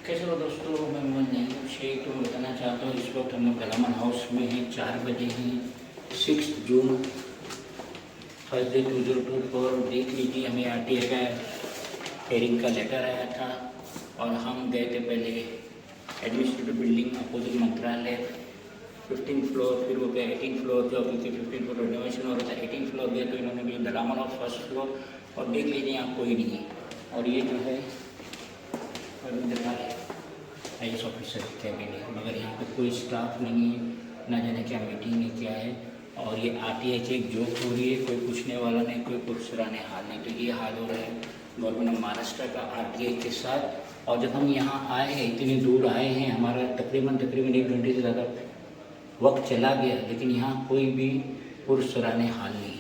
कैसे हो दोस्तों, मैं मोहम्मद नईम शेख। तो मैं बताना चाहता हूँ इस वक्त हम लोग दलामन हाउस में हैं। 4 बजे हैं, 6 जून थर्सडे 2024। देख लीजिए, हमें RTA का हेयरिंग का लेटर आया था और हम गए थे पहले एडमिनिस्ट्रेटिव बिल्डिंग अपोजिट मंत्रालय 15 फ्लोर, फिर वो गए 18 फ्लोर, जो अभी 15 फ्लोर रिनोवेशन हो रहा था 18 फ्लोर गए, तो इन्होंने भी दलामन हाउस फर्स्ट फ्लोर। और देख लीजिए यहाँ कोई नहीं है। और ये जो है IAS ऑफिसर कैबिन है, मगर यहाँ पे कोई स्टाफ नहीं है, ना जाने क्या मीटिंग है क्या है। और ये RTA की एक जोक हो रही है, कोई पूछने वाला नहीं, कोई पुरसराने हाल नहीं। तो ये हाल हो रहा है गवर्नमेंट ऑफ महाराष्ट्र का RTA के साथ। और जब हम यहाँ आए हैं, इतनी दूर आए हैं, हमारा तकरीबन 1 घंटे से ज़्यादा वक्त चला गया, लेकिन यहाँ कोई भी पुरसराने हाल नहीं है।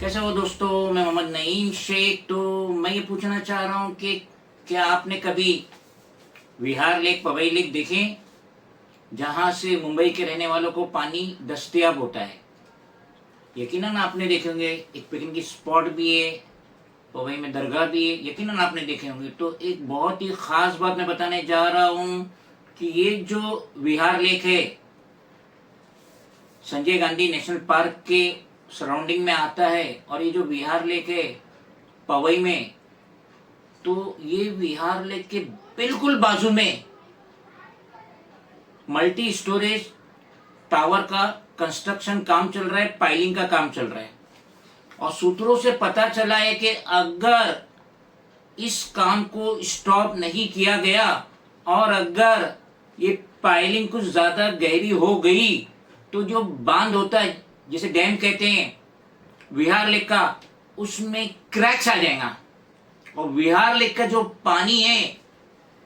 कैसे हो दोस्तों, मैं मोहम्मद नईम शेख। तो मैं ये पूछना चाह रहा हूँ कि क्या आपने कभी विहार लेक, पवई लेक देखे, जहाँ से मुंबई के रहने वालों को पानी दस्तयाब होता है? यकीनन आपने देखे होंगे। एक पिकनिक स्पॉट भी है, पवई में दरगाह भी है, यकीनन आपने देखे होंगे। तो एक बहुत ही खास बात मैं बताने जा रहा हूँ कि ये जो विहार लेक है संजय गांधी नेशनल पार्क के सराउंडिंग में आता है। और ये जो विहार लेक है पवई में, तो ये विहार लेक के बिल्कुल बाजू में मल्टी स्टोरेज टावर का कंस्ट्रक्शन काम चल रहा है, पाइलिंग का काम चल रहा है। और सूत्रों से पता चला है कि अगर इस काम को स्टॉप नहीं किया गया और अगर ये पाइलिंग कुछ ज्यादा गहरी हो गई, तो जो बांध होता है, जिसे डैम कहते हैं विहार लेक का, उसमें क्रैक्स आ जाएगा। और विहार लेक का जो पानी है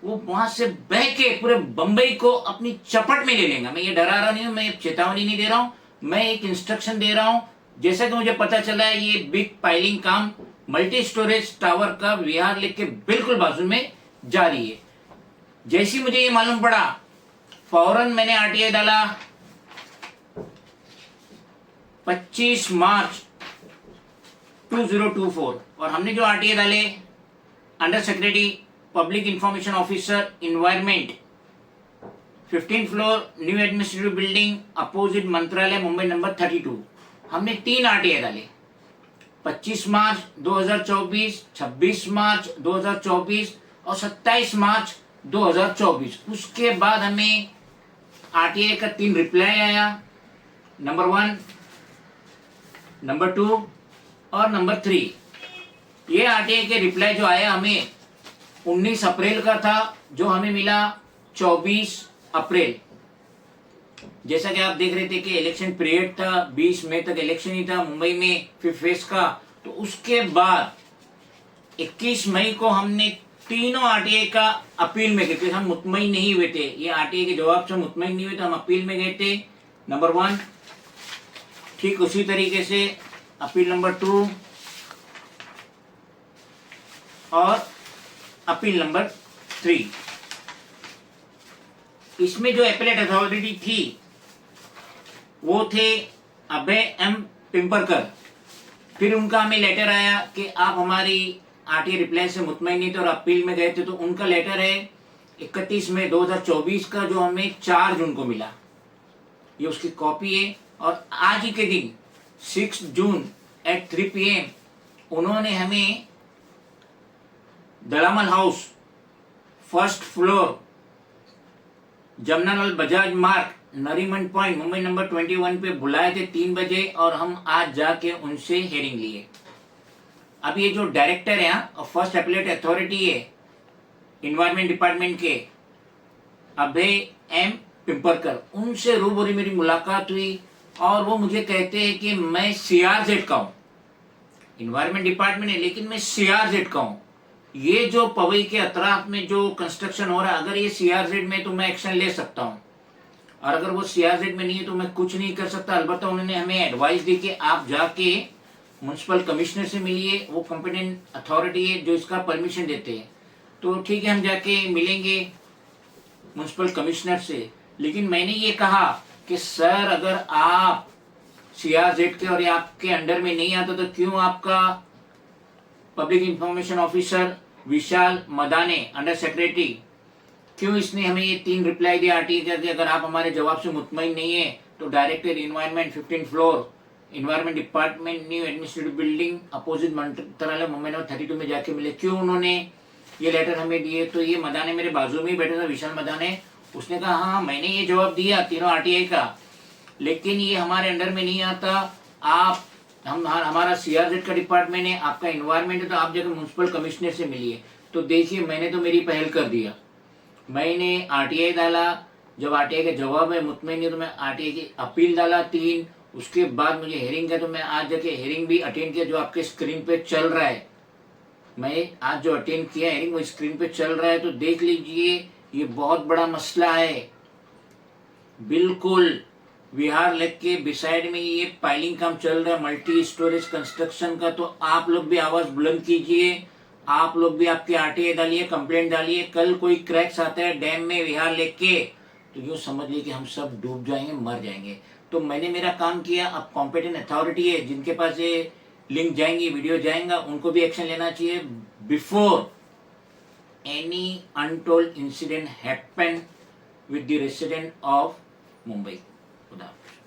वो वहां से बह के पूरे बंबई को अपनी चपट में ले लेगा। मैं ये डरा रहा नहीं हूं, मैं चेतावनी नहीं दे रहा हूं, मैं एक इंस्ट्रक्शन दे रहा हूं। जैसा कि मुझे पता चला है, ये बिग पाइलिंग काम मल्टी स्टोरेज टावर का विहार लेक के बिल्कुल बाजू में जारी है। जैसी मुझे ये मालूम पड़ा, फौरन मैंने RTA डाला। 25 मार्च 2024 और हमने जो RTA डाले, under secretary public information officer environment, 15 floor new administrative building opposite मंत्रालय, मुंबई नंबर 32। हमने 3 RTA डाले, 25 मार्च 2024, 26 मार्च 2024 और 27 मार्च 2024। उसके बाद हमें RTA का 3 रिप्लाई आया, नंबर 1, नंबर 2 और नंबर 3। ये RTA के रिप्लाई जो आया हमें 19 अप्रैल का था, जो हमें मिला 24 अप्रैल। जैसा कि आप देख रहे थे कि इलेक्शन पीरियड था, 20 मई तक इलेक्शन ही था मुंबई में 5th फेज का। तो उसके बाद 21 मई को हमने तीनों RTA का अपील में गए, क्योंकि हम मुतमईन नहीं हुए थे। ये RTA के जवाब से मुतमईन नहीं हुए, तो हम अपील में गए थे। नंबर 1, ठीक उसी तरीके से अपील नंबर 2 और अपील नंबर 3। इसमें जो एपेलेट अथॉरिटी थी वो थे अभय M पिंपरकर। फिर उनका हमें लेटर आया कि आप हमारी RTA रिप्लाई से मुतमईन नहीं थे और अपील में गए थे। तो उनका लेटर है 31 मई 2024 का, जो हमें 4 जून को मिला। ये उसकी कॉपी है। और आज ही के दिन 6 जून at 3 PM उन्होंने हमें Dalamal house first floor Jamnalal Bajaj Marg, Nariman point, Mumbai number 21 पे बुलाए थे 3 बजे। और हम आज जाके उनसे हेयरिंग लिए। अब ये जो डायरेक्टर है और फर्स्ट एपेलेट अथॉरिटी है इन्वायरमेंट डिपार्टमेंट के, अभय M पिंपरकर, उनसे रूबरू मेरी मुलाकात हुई। और वो मुझे कहते हैं कि मैं CRZ का हूँ, इन्वायरमेंट डिपार्टमेंट है लेकिन मैं CRZ का हूँ। ये जो पवई के अतराफ में जो कंस्ट्रक्शन हो रहा है, अगर ये CRZ में तो मैं एक्शन ले सकता हूँ, और अगर वो CRZ में नहीं है तो मैं कुछ नहीं कर सकता। अलबत्ता उन्होंने हमें एडवाइस दी कि आप जाके म्यूनसिपल कमिश्नर से मिलिए, वो कॉम्पिटेंट अथॉरिटी है जो इसका परमिशन देते हैं। तो ठीक है, हम जाके मिलेंगे म्यूनसिपल कमिश्नर से। लेकिन मैंने ये कहा कि सर अगर आप CRZ के और ये आपके अंडर में नहीं आता तो क्यों आपका पब्लिक इंफॉर्मेशन ऑफिसर विशाल मदाने अंडर सेक्रेटरी, क्यों इसने हमें ये 3 रिप्लाई दिया आरटीए के, अगर आप हमारे जवाब से मुतमईन नहीं है तो director environment 15 floor environment department new administrative building opposite मंत्रालय मुंबई नंबर 32 में जाके मिले, क्यों उन्होंने ये लेटर हमें दिए। तो ये मदाने मेरे बाजू में ही बैठा था, विशाल मदाने, उसने कहा हाँ मैंने ये जवाब दिया तीनों आरटीआई का, लेकिन ये हमारे अंडर में नहीं आता। आप हमारा CRZ का डिपार्टमेंट है, आपका इन्वायरमेंट है, तो आप जाकर म्यूनसिपल कमिश्नर से मिलिए। तो देखिए मैंने तो मेरी पहल कर दिया, मैंने आरटीआई डाला, जब आरटीआई का जवाब है मुतमईन नहीं तो मैं आरटीआई की अपील डाला 3, उसके बाद मुझे हेयरिंग का, तो मैं आज जाके हेयरिंग भी अटेंड किया जो आपके स्क्रीन पे चल रहा है। मैं आज जो अटेंड किया हेयरिंग वो स्क्रीन पे चल रहा है, तो देख लीजिए ये बहुत बड़ा मसला है। बिल्कुल विहार लेक के बिसाइड में ये पाइलिंग काम चल रहा है मल्टी स्टोरेज कंस्ट्रक्शन का। तो आप लोग भी आवाज बुलंद कीजिए, आप लोग भी आपके आरटीआई डालिए, कंप्लेंट डालिए। कल कोई क्रैक्स आता है डैम में विहार लेक के तो यूँ समझ लीजिए कि हम सब डूब जाएंगे, मर जाएंगे। तो मैंने मेरा काम किया, अब कॉम्पिटेंट अथॉरिटी है जिनके पास ये लिंक जाएंगी, वीडियो जाएगा, उनको भी एक्शन लेना चाहिए before any untold incident happen with the resident of Mumbai. खुदा हाफिज़।